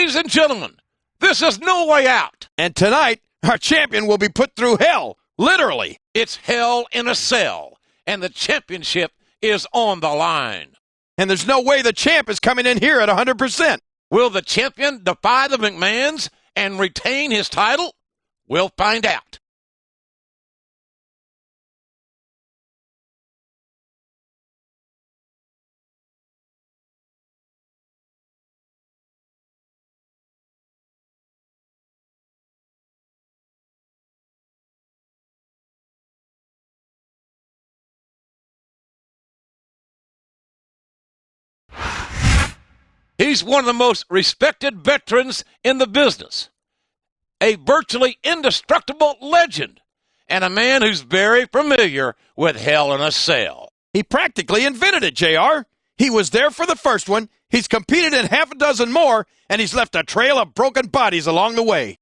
Ladies and gentlemen, this is No Way Out. And tonight, our champion will be put through hell, literally. It's hell in a cell, and the championship is on the line. And there's no way the champ is coming in here at 100%. Will the champion defy the McMahons and retain his title? We'll find out. He's one of the most respected veterans in the business, a virtually indestructible legend, and a man who's very familiar with Hell in a Cell. He practically invented it, JR. He was there for the first one, he's competed in half a dozen more, and he's left a trail of broken bodies along the way.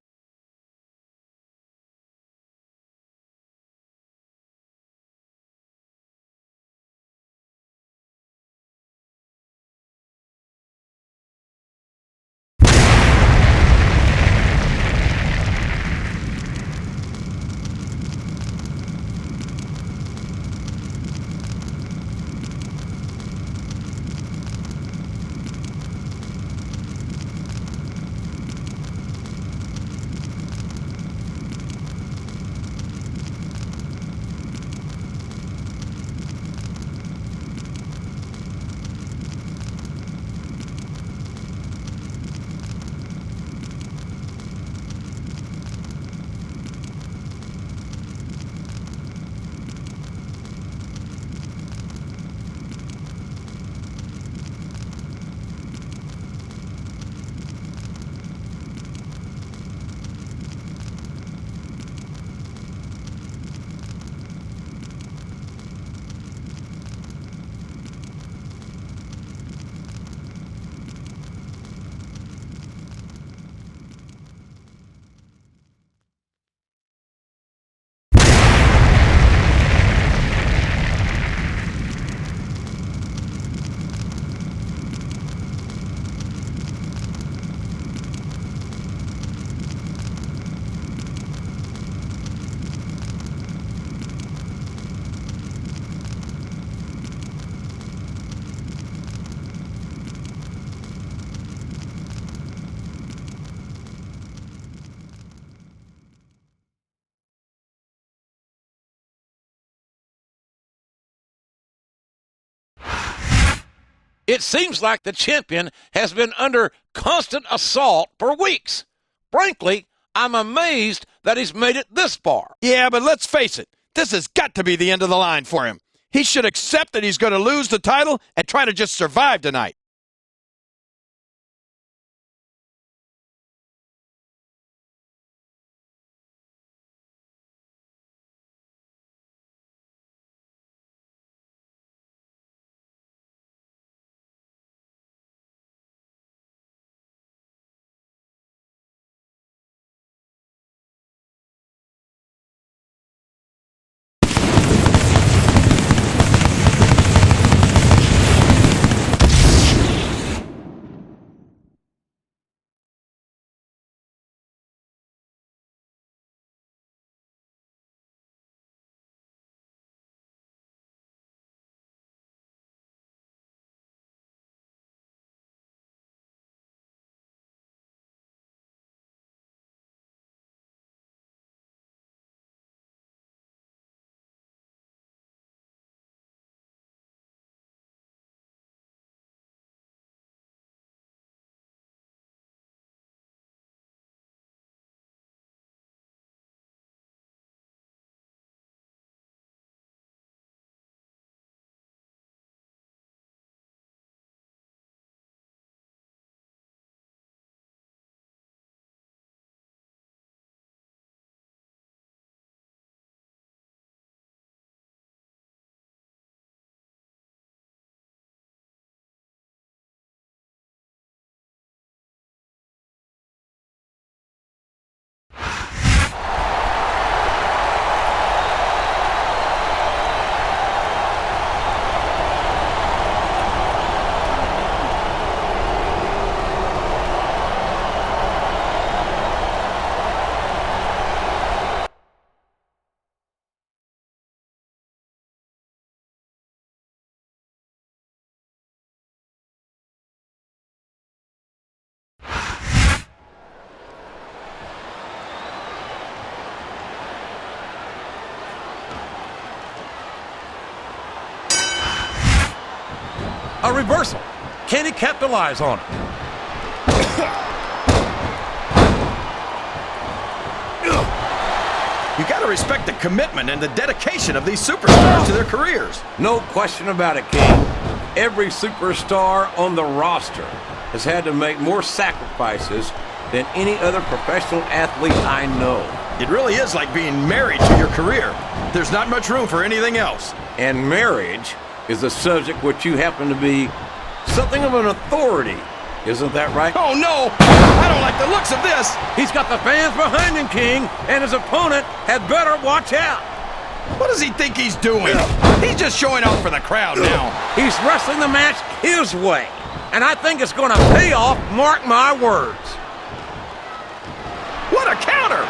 It seems like the champion has been under constant assault for weeks. Frankly, I'm amazed that he's made it this far. Yeah, but let's face it, this has got to be the end of the line for him. He should accept that he's going to lose the title and try to just survive tonight. A reversal. Can he capitalize on it? You got to respect the commitment and the dedication of these superstars to their careers. No question about it, King. Every superstar on the roster has had to make more sacrifices than any other professional athlete I know. It really is like being married to your career. There's not much room for anything else. And marriage is a subject which you happen to be something of an authority. Isn't that right? Oh, no! I don't like the looks of this! He's got the fans behind him, King, and his opponent had better watch out. What does he think he's doing? He's just showing off for the crowd now. He's wrestling the match his way, and I think it's going to pay off, mark my words. What a counter!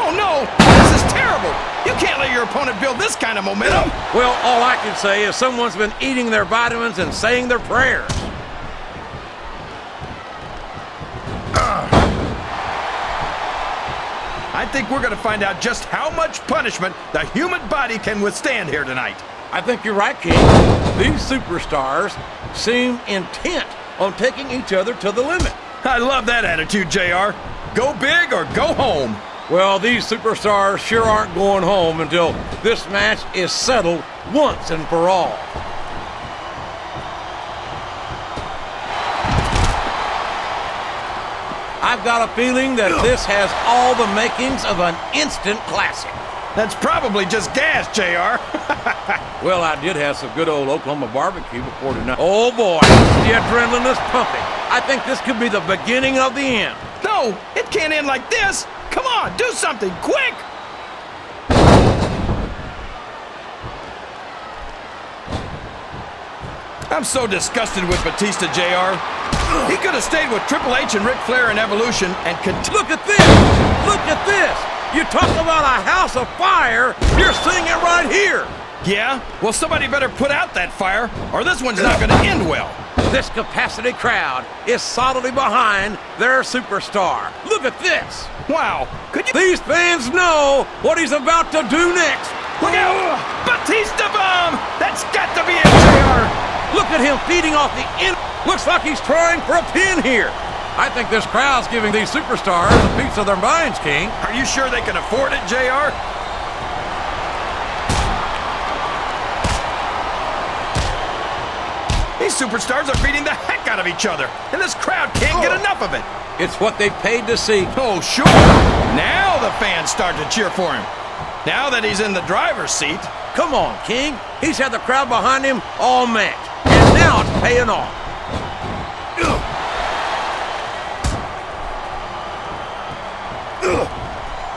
Oh, no! This is terrible! You can't let your opponent build this kind of momentum! Well, all I can say is someone's been eating their vitamins and saying their prayers. I think we're going to find out just how much punishment the human body can withstand here tonight. I think you're right, King. These superstars seem intent on taking each other to the limit. I love that attitude, JR. Go big or go home. Well, these superstars sure aren't going home until this match is settled once and for all. I've got a feeling that this has all the makings of an instant classic. That's probably just gas, JR. Well, I did have some good old Oklahoma barbecue before tonight. Oh, boy, the adrenaline is pumping. I think this could be the beginning of the end. No, it can't end like this. Come on, do something, quick! I'm so disgusted with Batista, JR. He could have stayed with Triple H and Ric Flair in Evolution and Look at this! Look at this! You talk about a house of fire, you're seeing it right here! Yeah? Well, somebody better put out that fire, or this one's not going to end well. This capacity crowd is solidly behind their superstar. Look at this! Wow, could you... These fans know what he's about to do next. Look out! Batista bomb! That's got to be it, JR! Look at him feeding off the end. Looks like he's trying for a pin here. I think this crowd's giving these superstars a piece of their minds, King. Are you sure they can afford it, JR? These superstars are beating the heck out of each other, and this crowd can't get enough of it. It's what they paid to see. Oh, sure. Now the fans start to cheer for him. Now that he's in the driver's seat. Come on, King. He's had the crowd behind him all match, and now it's paying off.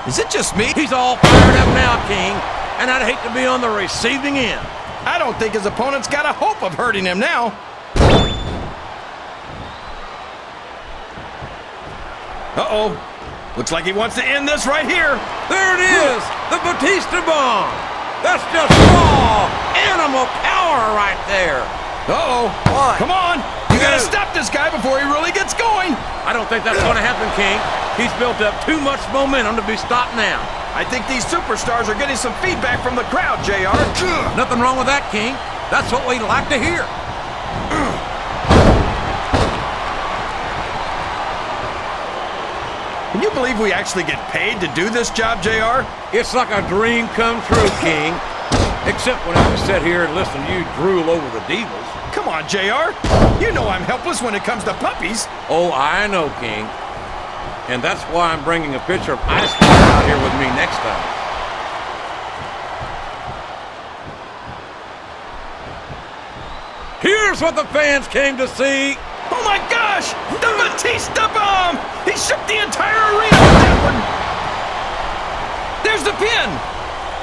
Is it just me? He's all fired up now, King, and I'd hate to be on the receiving end. I don't think his opponent's got a hope of hurting him now. Uh-oh. Looks like he wants to end this right here. There it is, the Batista bomb. That's just raw animal power right there. Uh-oh. One, come on. You gotta stop this guy before he really gets going. I don't think that's going to happen, King. He's built up too much momentum to be stopped now. I think these superstars are getting some feedback from the crowd, JR. Nothing wrong with that, King. That's what we'd like to hear. Can you believe we actually get paid to do this job, JR? It's like a dream come true, King. Except when I was sit here and listen to you drool over the Divas. Come on, JR. You know I'm helpless when it comes to puppies. Oh, I know, King. And that's why I'm bringing a pitcher of ice water out here with me next time. Here's what the fans came to see. Oh my gosh! The Batista bomb! He shook the entire arena with that one! There's the pin!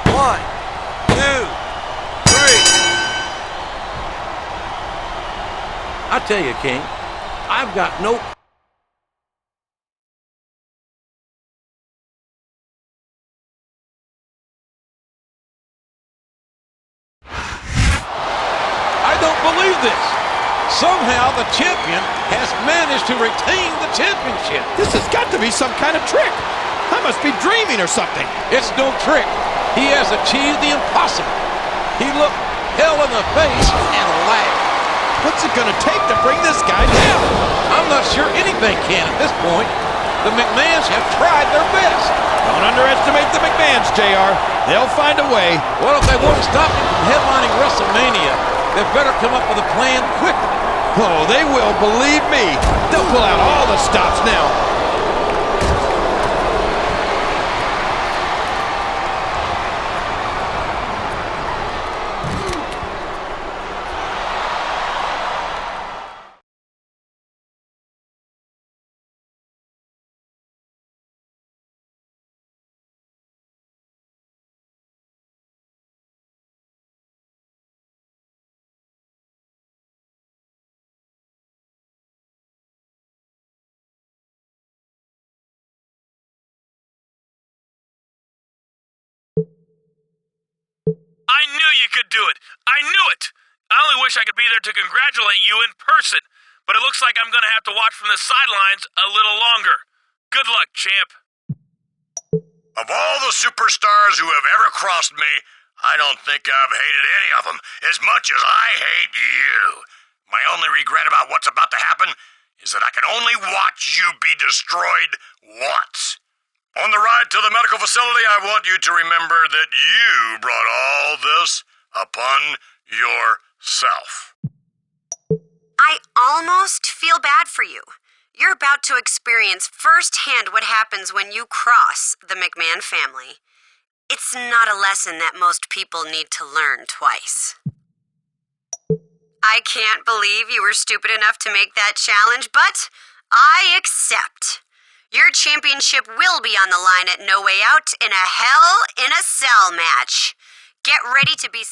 1, 2, 3. I tell you, King, I've got no... I don't believe this. Somehow the champion has managed to retain the championship. This has got to be some kind of trick. I must be dreaming or something. It's no trick. He has achieved the impossible. He looked hell in the face and laugh. What's it gonna take to bring this guy down? I'm not sure anything can at this point. The McMahons have tried their best. Don't underestimate the McMahons, JR. They'll find a way. Well, if they want to stop him from headlining WrestleMania, they better come up with a plan quickly. Oh, they will, believe me. They'll pull out all the stops now. I knew you could do it. I knew it. I only wish I could be there to congratulate you in person, but it looks like I'm going to have to watch from the sidelines a little longer. Good luck, champ. Of all the superstars who have ever crossed me, I don't think I've hated any of them as much as I hate you. My only regret about what's about to happen is that I can only watch you be destroyed once. On the ride to the medical facility, I want you to remember that you brought all this upon yourself. I almost feel bad for you. You're about to experience firsthand what happens when you cross the McMahon family. It's not a lesson that most people need to learn twice. I can't believe you were stupid enough to make that challenge, but I accept. Your championship will be on the line at No Way Out in a Hell in a Cell match. Get ready to be...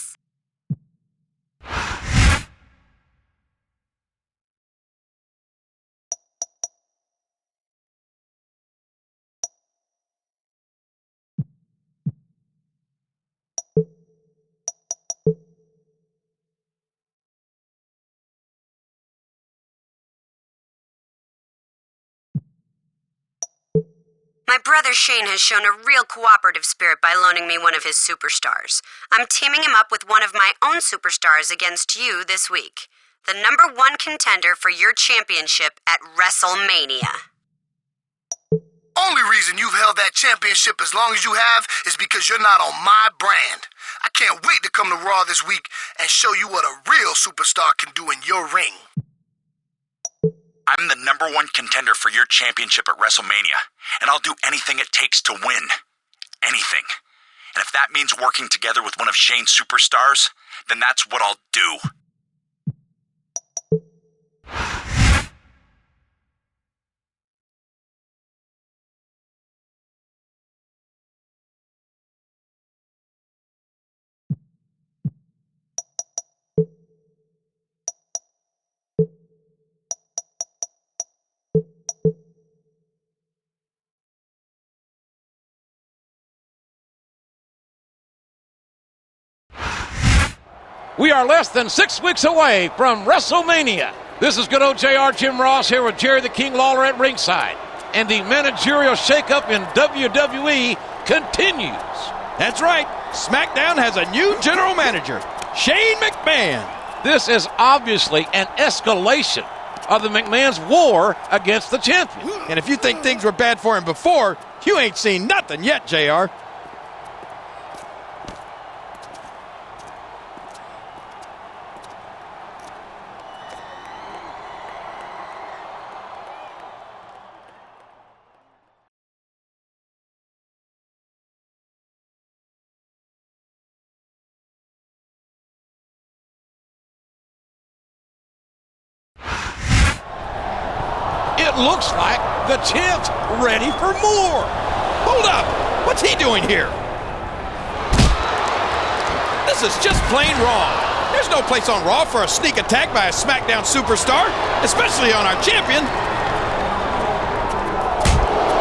My brother Shane has shown a real cooperative spirit by loaning me one of his superstars. I'm teaming him up with one of my own superstars against you this week. The #1 contender for your championship at WrestleMania. Only reason you've held that championship as long as you have is because you're not on my brand. I can't wait to come to Raw this week and show you what a real superstar can do in your ring. I'm the #1 contender for your championship at WrestleMania, and I'll do anything it takes to win. Anything. And if that means working together with one of Shane's superstars, then that's what I'll do. We are less than 6 weeks away from WrestleMania. This is good old JR Jim Ross here with Jerry the King Lawler at ringside. And the managerial shakeup in WWE continues. That's right. SmackDown has a new general manager, Shane McMahon. This is obviously an escalation of the McMahon's war against the champion. And if you think things were bad for him before, you ain't seen nothing yet, JR. It looks like the champ's ready for more. Hold up! What's he doing here? This is just plain wrong. There's no place on Raw for a sneak attack by a SmackDown superstar, especially on our champion.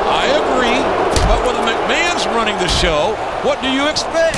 I agree, but when the McMahon's running the show, what do you expect?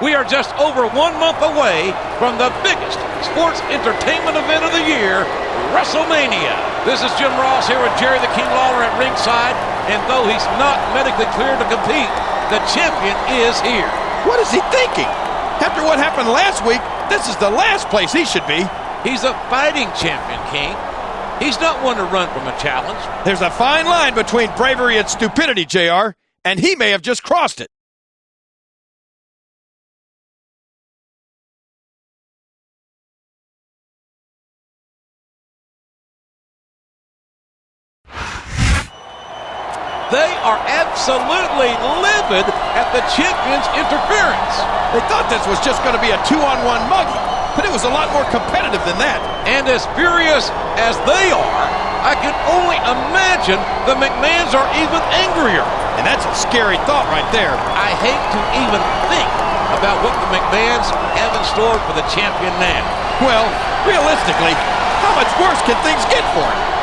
We are just over 1 month away from the biggest sports entertainment event of the year, WrestleMania. This is Jim Ross here with Jerry the King Lawler at ringside, and though he's not medically cleared to compete, the champion is here. What is he thinking? After what happened last week, this is the last place he should be. He's a fighting champion, King. He's not one to run from a challenge. There's a fine line between bravery and stupidity, JR, and he may have just crossed it. They are absolutely livid at the champion's interference. They thought this was just going to be a 2-on-1 muggy, but it was a lot more competitive than that. And as furious as they are, I can only imagine the McMahons are even angrier. And that's a scary thought right there. I hate to even think about what the McMahons have in store for the champion now. Well, realistically, how much worse can things get for him?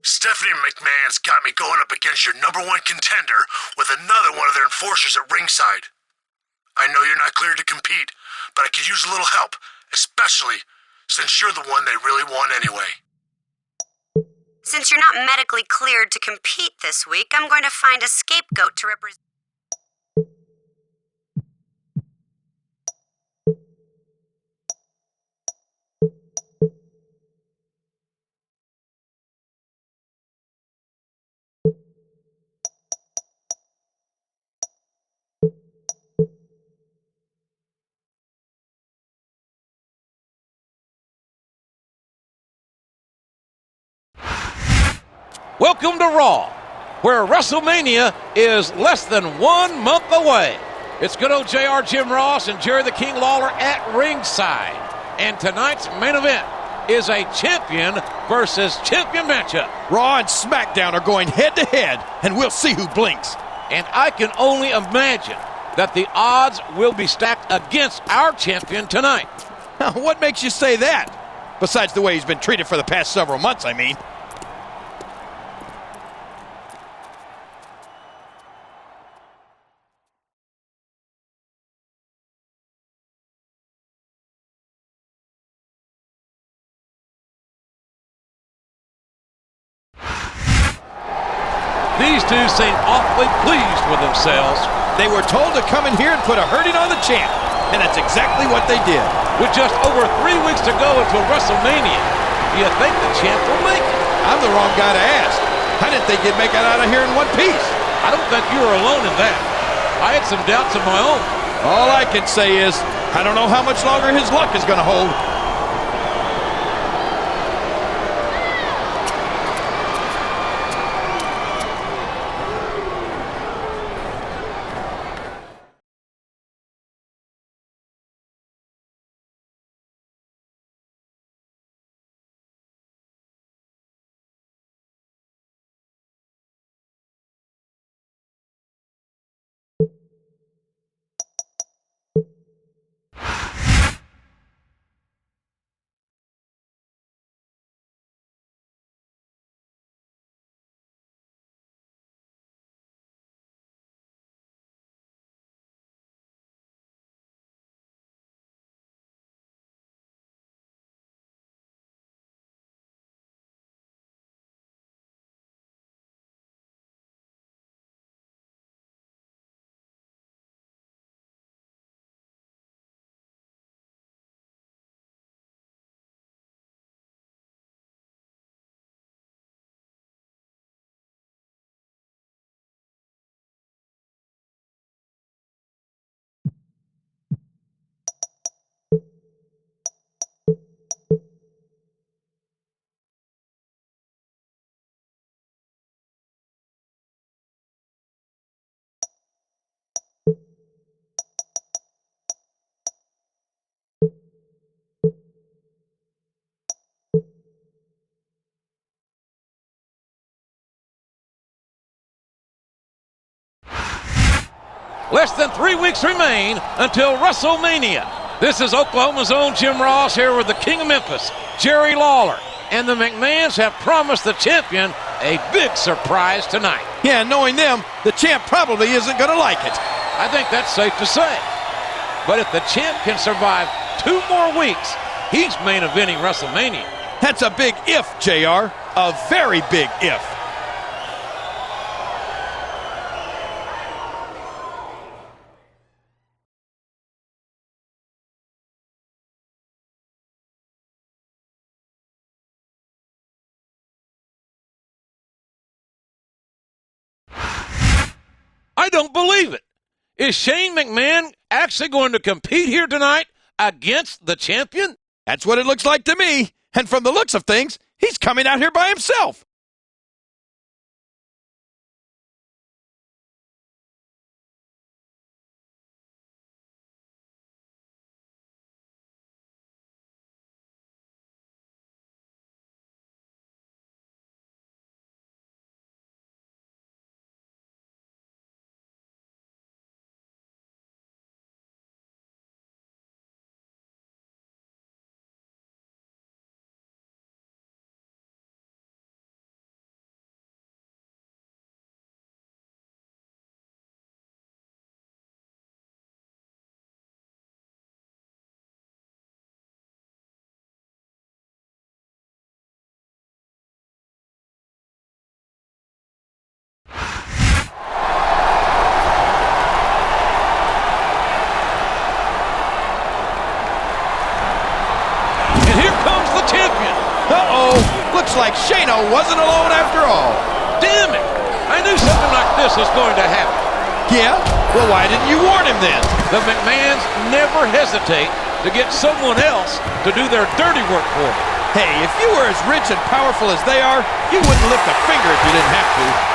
Stephanie McMahon's got me going up against your number one contender with another one of their enforcers at ringside. I know you're not cleared to compete, but I could use a little help, especially since you're the one they really want anyway. Since you're not medically cleared to compete this week, I'm going to find a scapegoat to represent. Welcome to Raw, where WrestleMania is less than 1 month away. It's good old JR Jim Ross and Jerry the King Lawler at ringside. And tonight's main event is a champion versus champion matchup. Raw and SmackDown are going head-to-head, and we'll see who blinks. And I can only imagine that the odds will be stacked against our champion tonight. What makes you say that? Besides the way he's been treated for the past several months, I mean. These two seem awfully pleased with themselves. They were told to come in here and put a hurting on the champ, and that's exactly what they did. With just over 3 weeks to go until WrestleMania, do you think the champ will make it? I'm the wrong guy to ask. I didn't think he'd make it out of here in one piece. I don't think you were alone in that. I had some doubts of my own. All I can say is, I don't know how much longer his luck is going to hold. Less than 3 weeks remain until WrestleMania. This is Oklahoma's own Jim Ross here with the King of Memphis, Jerry Lawler. And the McMahons have promised the champion a big surprise tonight. Yeah, knowing them, the champ probably isn't going to like it. I think that's safe to say. But if the champ can survive 2 more weeks, he's main eventing WrestleMania. That's a big if, JR. A very big if. I don't believe it. Is Shane McMahon actually going to compete here tonight against the champion? That's what it looks like to me. And from the looks of things, he's coming out here by himself. Looks like Shano wasn't alone after all. Damn it! I knew something like this was going to happen. Yeah? Well, why didn't you warn him then? The McMahons never hesitate to get someone else to do their dirty work for them. Hey, if you were as rich and powerful as they are, you wouldn't lift a finger if you didn't have to.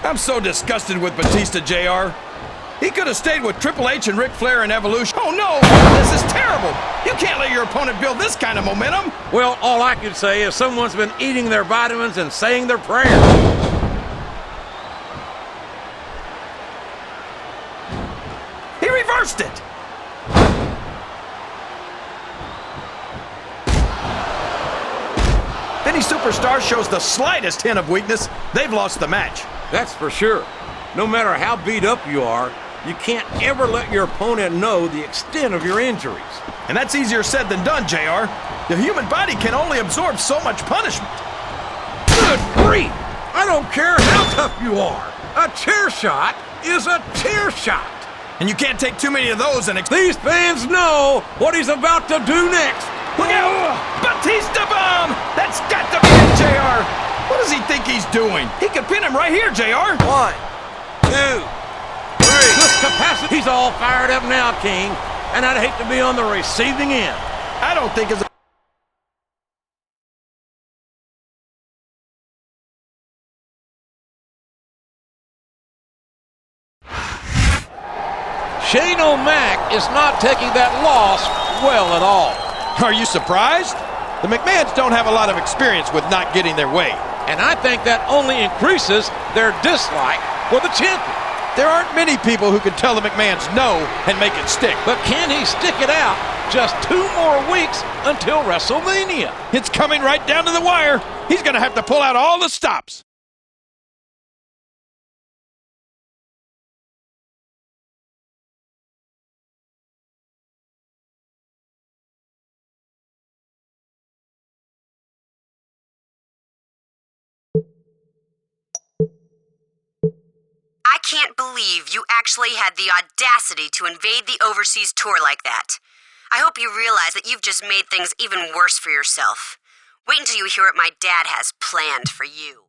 I'm so disgusted with Batista, JR. He could have stayed with Triple H and Ric Flair in Evolution. Oh no, this is terrible. You can't let your opponent build this kind of momentum. Well, all I can say is someone's been eating their vitamins and saying their prayers. He reversed it. If any superstar shows the slightest hint of weakness, they've lost the match. That's for sure. No matter how beat up you are, you can't ever let your opponent know the extent of your injuries. And that's easier said than done, JR. The human body can only absorb so much punishment. Good grief! I don't care how tough you are. A chair shot is a chair shot. And you can't take too many of those and these fans know what he's about to do next. Look out! Batista bomb! That's got to be it, JR. What does he think he's doing? He could pin him right here, JR. 1, 2, 3. This capacity. He's all fired up now, King. And I'd hate to be on the receiving end. I don't think it's... Shane O'Mac is not taking that loss well at all. Are you surprised? The McMahons don't have a lot of experience with not getting their way. And I think that only increases their dislike for the champion. There aren't many people who can tell the McMahons no and make it stick. But can he stick it out just 2 more weeks until WrestleMania? It's coming right down to the wire. He's going to have to pull out all the stops. I can't believe you actually had the audacity to invade the overseas tour like that. I hope you realize that you've just made things even worse for yourself. Wait until you hear what my dad has planned for you.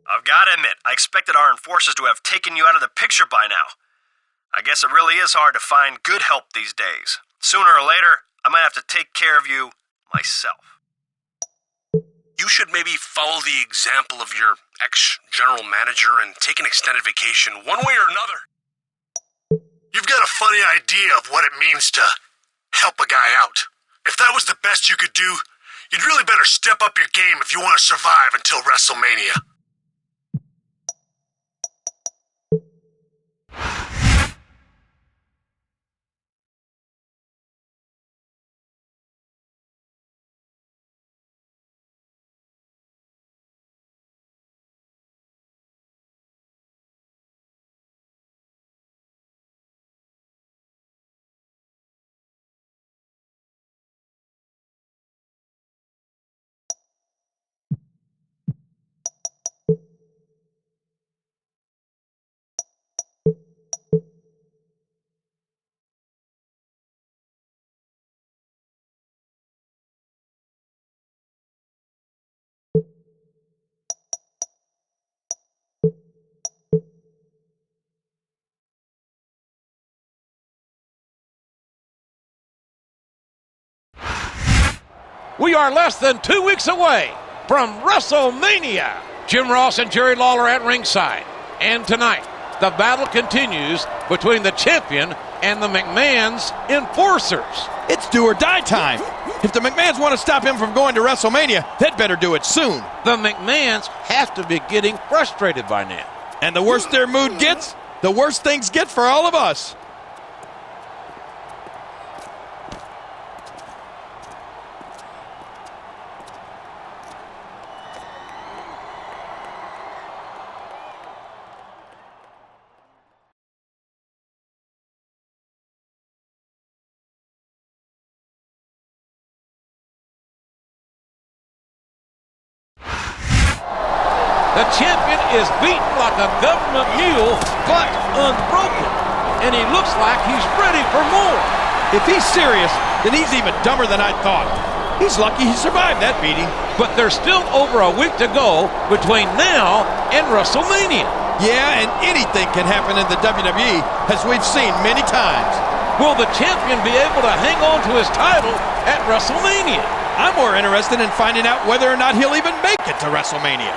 I've got to admit, I expected our enforcers to have taken you out of the picture by now. I guess it really is hard to find good help these days. Sooner or later, I might have to take care of you myself. You should maybe follow the example of your ex-general manager and take an extended vacation one way or another. You've got a funny idea of what it means to help a guy out. If that was the best you could do, you'd really better step up your game if you want to survive until WrestleMania. We are less than 2 weeks away from WrestleMania. Jim Ross and Jerry Lawler at ringside. And tonight, the battle continues between the champion and the McMahon's enforcers. It's do or die time. If the McMahons want to stop him from going to WrestleMania, they'd better do it soon. The McMahons have to be getting frustrated by now. And the worse their mood gets, the worse things get for all of us. The champion is beaten like a government mule, but unbroken. And he looks like he's ready for more. If he's serious, then he's even dumber than I thought. He's lucky he survived that beating. But there's still over a week to go between now and WrestleMania. Yeah, and anything can happen in the WWE, as we've seen many times. Will the champion be able to hang on to his title at WrestleMania? I'm more interested in finding out whether or not he'll even make it to WrestleMania.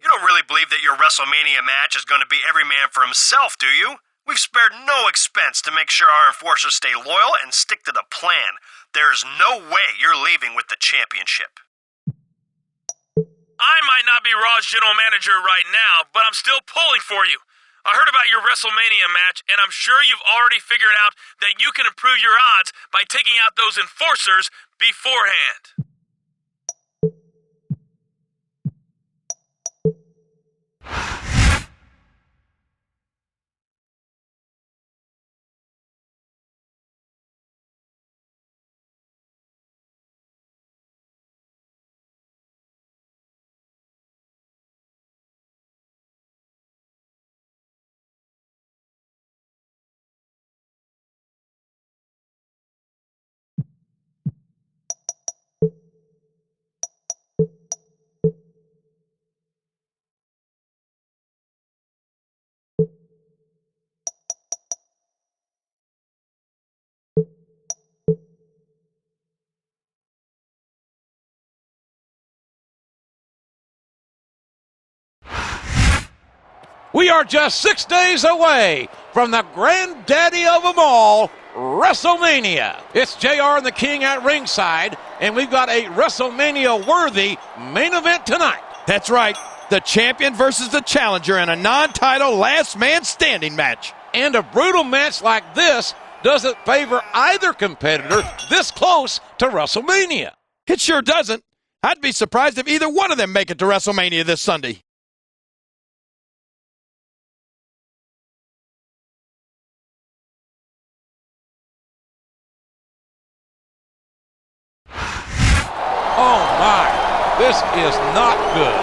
You don't really believe that your WrestleMania match is going to be every man for himself, do you? We've spared no expense to make sure our enforcers stay loyal and stick to the plan. There's no way you're leaving with the championship. I might not be Raw's general manager right now, but I'm still pulling for you. I heard about your WrestleMania match, and I'm sure you've already figured out that you can improve your odds by taking out those enforcers beforehand. We are just 6 days away from the granddaddy of them all, WrestleMania. It's JR and the King at ringside, and we've got a WrestleMania-worthy main event tonight. That's right. The champion versus the challenger in a non-title last man standing match. And a brutal match like this doesn't favor either competitor this close to WrestleMania. It sure doesn't. I'd be surprised if either one of them make it to WrestleMania this Sunday. Oh my, this is not good.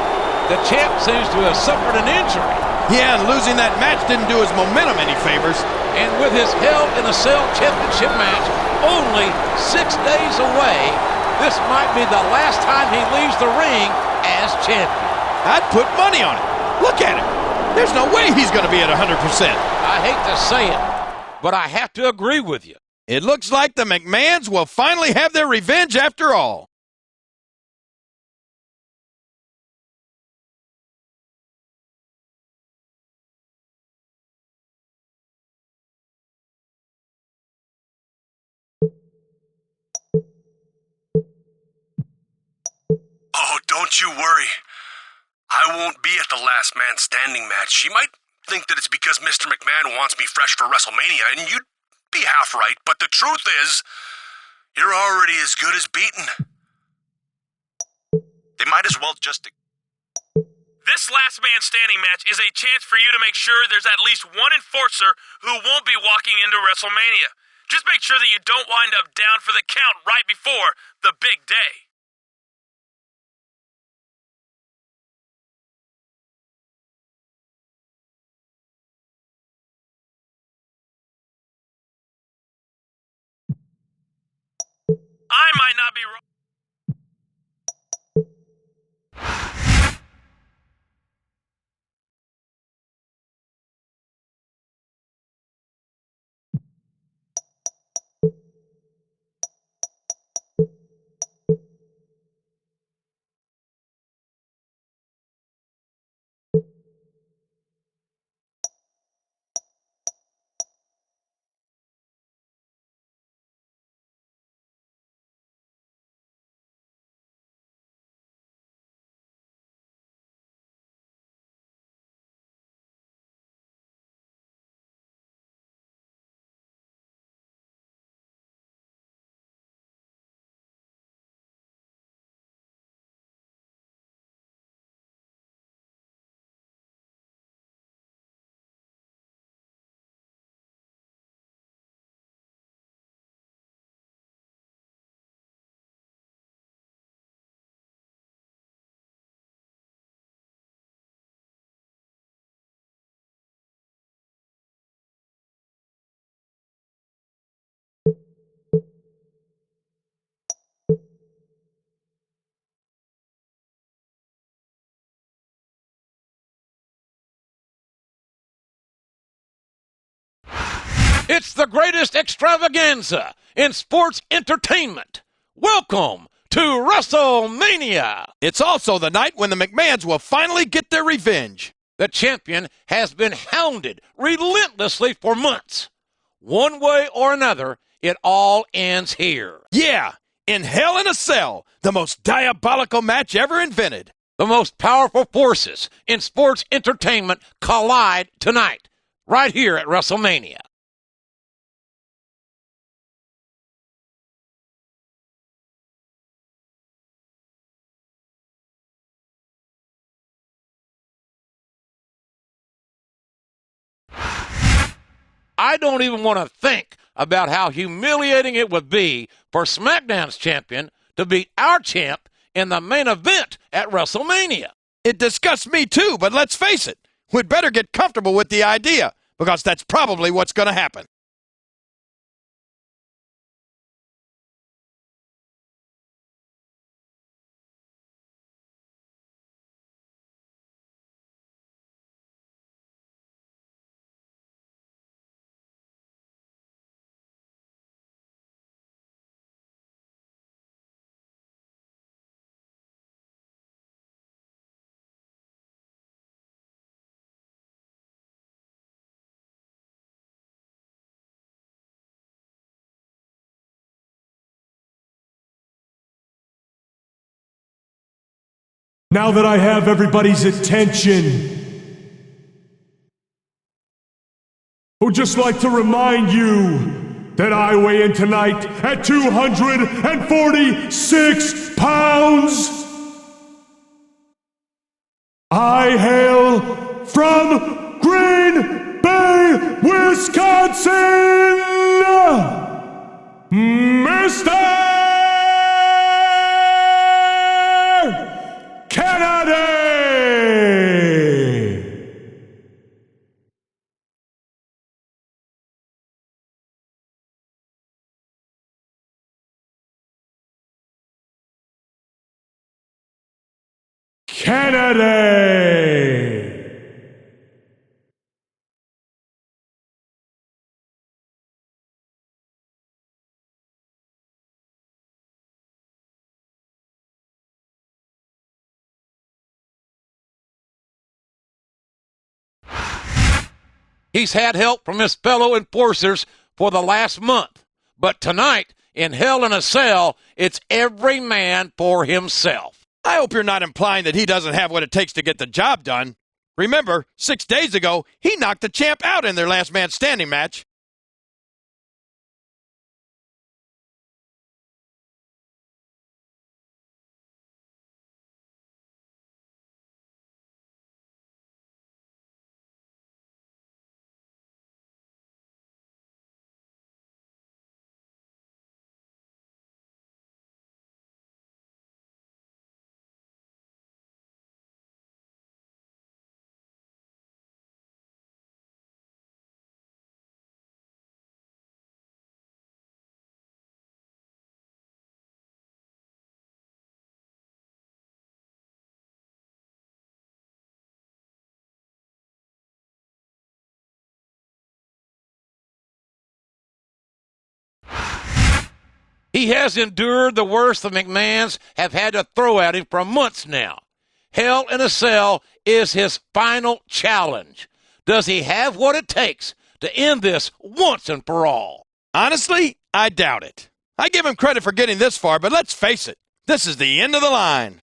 The champ seems to have suffered an injury. Yeah, and losing that match didn't do his momentum any favors. And with his Hell in a Cell championship match only 6 days away, this might be the last time he leaves the ring as champion. I'd put money on it. Look at him. There's no way he's going to be at 100%. I hate to say it, but I have to agree with you. It looks like the McMahons will finally have their revenge after all. Oh, don't you worry. I won't be at the last man standing match. You might think that it's because Mr. McMahon wants me fresh for WrestleMania, and you'd be half right, but the truth is, you're already as good as beaten. They might as well just... This last man standing match is a chance for you to make sure there's at least one enforcer who won't be walking into WrestleMania. Just make sure that you don't wind up down for the count right before the big day. I might not be wrong. It's the greatest extravaganza in sports entertainment. Welcome to WrestleMania. It's also the night when the McMahons will finally get their revenge. The champion has been hounded relentlessly for months. One way or another, it all ends here. Yeah, in Hell in a Cell, the most diabolical match ever invented. The most powerful forces in sports entertainment collide tonight, right here at WrestleMania. I don't even want to think about how humiliating it would be for SmackDown's champion to beat our champ in the main event at WrestleMania. It disgusts me too, but let's face it, we'd better get comfortable with the idea, because that's probably what's going to happen. Now that I have everybody's attention, I would just like to remind you that I weigh in tonight at 246 pounds. I hail from Green Bay, Wisconsin, Mr. Kennedy! Kennedy! He's had help from his fellow enforcers for the last month. But tonight, in Hell in a Cell, it's every man for himself. I hope you're not implying that he doesn't have what it takes to get the job done. Remember, 6 days ago, he knocked the champ out in their last man standing match. He has endured the worst the McMahons have had to throw at him for months now. Hell in a Cell is his final challenge. Does he have what it takes to end this once and for all? Honestly, I doubt it. I give him credit for getting this far, but let's face it, this is the end of the line.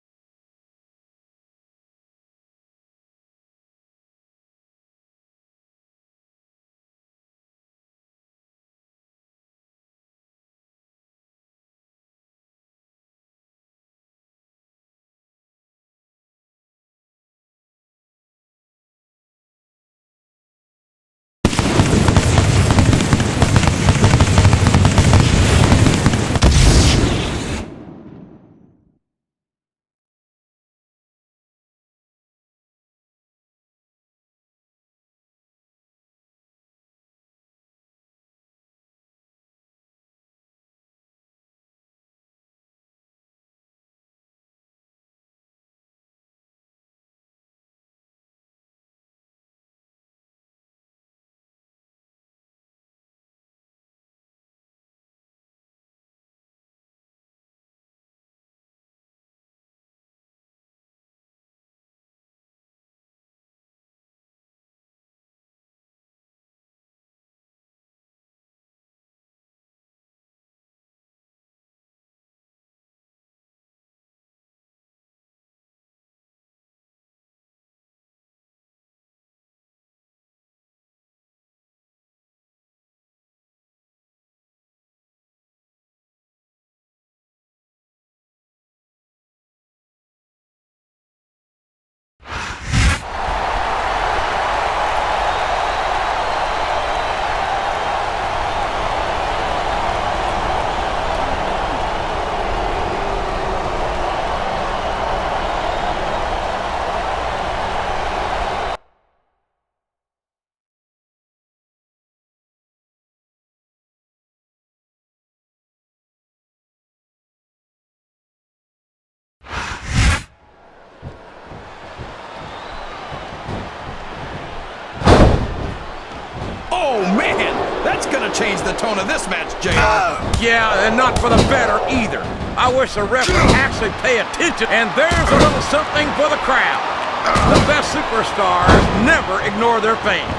Oh, man! That's gonna change the tone of this match, JR. Yeah, and not for the better either. I wish the ref would actually pay attention. And there's a little something for the crowd. The best superstars never ignore their fans.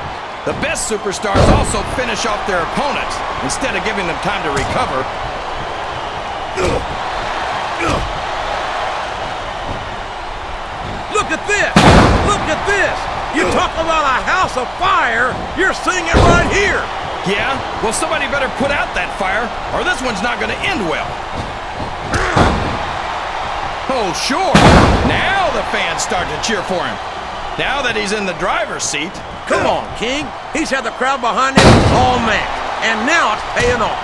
The best superstars also finish off their opponents instead of giving them time to recover. Look at this! Look at this! You talk about a house of fire, you're seeing it right here! Yeah? Well, somebody better put out that fire, or this one's not going to end well. Oh, sure. Now the fans start to cheer for him. Now that he's in the driver's seat. Come on, King. He's had the crowd behind him all match, and now it's paying off.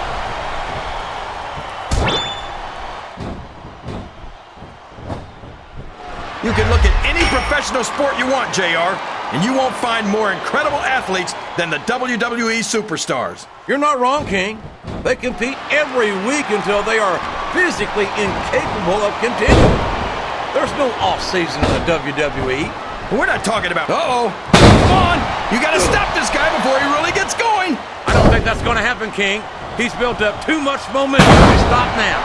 You can look at any professional sport you want, JR, and you won't find more incredible athletes than the WWE superstars. You're not wrong, King. They compete every week until they are physically incapable of continuing. There's no off-season in the WWE. We're not talking about... Uh-oh. Come on. You got to stop this guy before he really gets going. I don't think that's going to happen, King. He's built up too much momentum to stop now.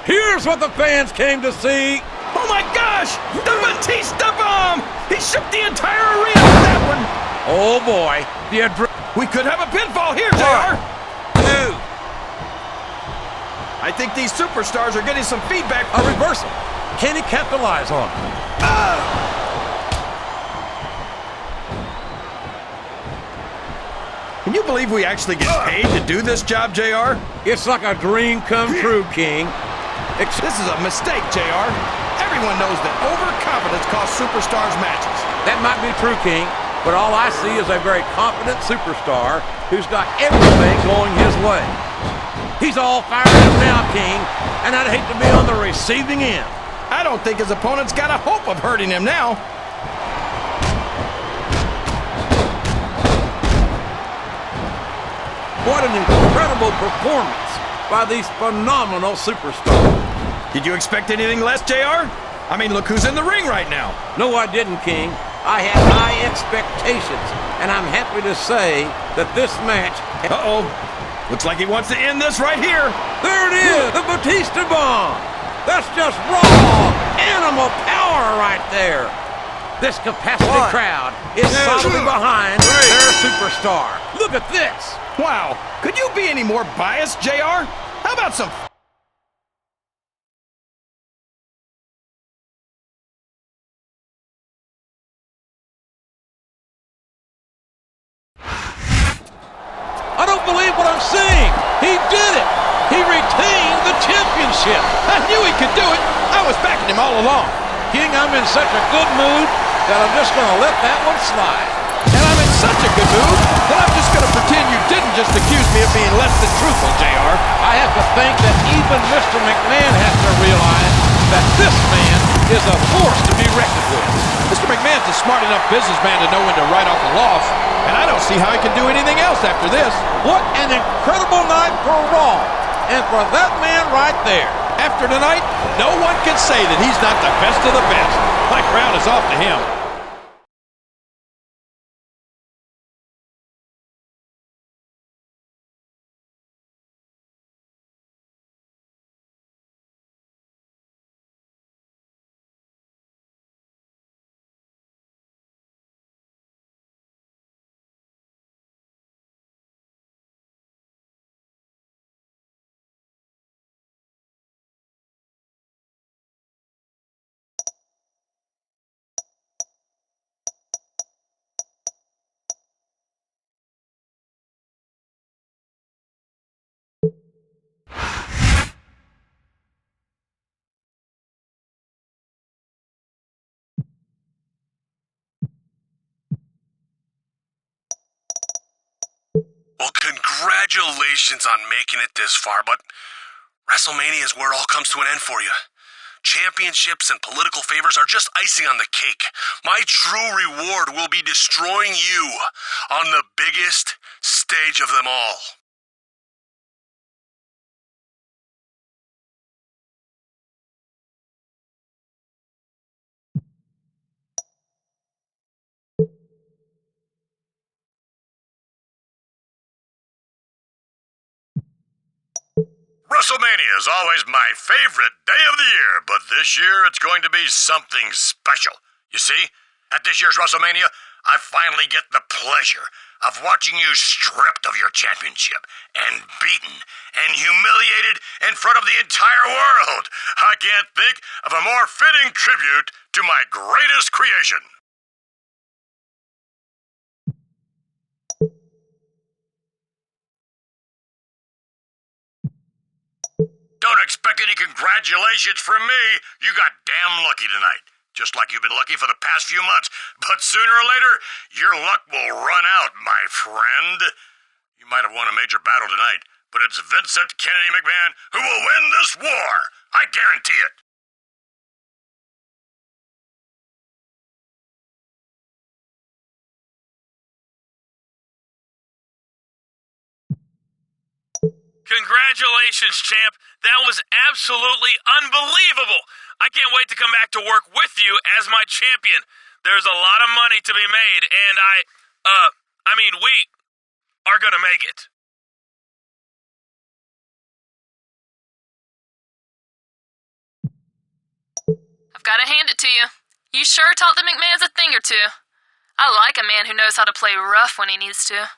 Here's what the fans came to see. Oh, my gosh. The Batista bomb. He shook the entire arena with that one. Oh, boy. We could have a pinfall here, JR. Two. I think these superstars are getting some feedback. A reversal. Can he capitalize on it? Can you believe we actually get paid to do this job, JR? It's like a dream come true, King. This is a mistake, JR. Everyone knows that overconfidence costs superstars matches. That might be true, King, but all I see is a very confident superstar who's got everything going his way. He's all fired up now, King, and I'd hate to be on the receiving end. I don't think his opponent's got a hope of hurting him now. What an incredible performance by these phenomenal superstars. Did you expect anything less, JR? I mean, look who's in the ring right now. No, I didn't, King. I had high expectations, and I'm happy to say that this match... Uh-oh. Looks like he wants to end this right here. There it is, the Batista bomb. That's just raw animal power right there. This capacity crowd is solidly behind their superstar. Look at this. Wow. Could you be any more biased, JR? How about some... I don't believe what I'm seeing. He did it. He retained the championship. I knew he could do it. I was backing him all along. King, I'm in such a good mood that I'm just going to let that one slide. And I'm in such a good mood that I'm just going to pretend you didn't just accuse me of being less than truthful, JR. I have to think that even Mr. McMahon has to realize that this man is a force to be reckoned with. Mr. McMahon's a smart enough businessman to know when to write off a loss, and I don't see how he can do anything else after this. What an incredible night for Raw, and for that man right there. After tonight, no one can say that he's not the best of the best. My crown is off to him. Well, congratulations on making it this far, but WrestleMania is where it all comes to an end for you. Championships and political favors are just icing on the cake. My true reward will be destroying you on the biggest stage of them all. WrestleMania is always my favorite day of the year, but this year it's going to be something special. You see, at this year's WrestleMania, I finally get the pleasure of watching you stripped of your championship and beaten and humiliated in front of the entire world. I can't think of a more fitting tribute to my greatest creation. Don't expect any congratulations from me. You got damn lucky tonight. Just like you've been lucky for the past few months. But sooner or later, your luck will run out, my friend. You might have won a major battle tonight, but it's Vincent Kennedy McMahon who will win this war. I guarantee it. Congratulations, champ. That was absolutely unbelievable. I can't wait to come back to work with you as my champion. There's a lot of money to be made, and we are gonna make it. I've got to hand it to you. You sure taught the McMahons a thing or two. I like a man who knows how to play rough when he needs to.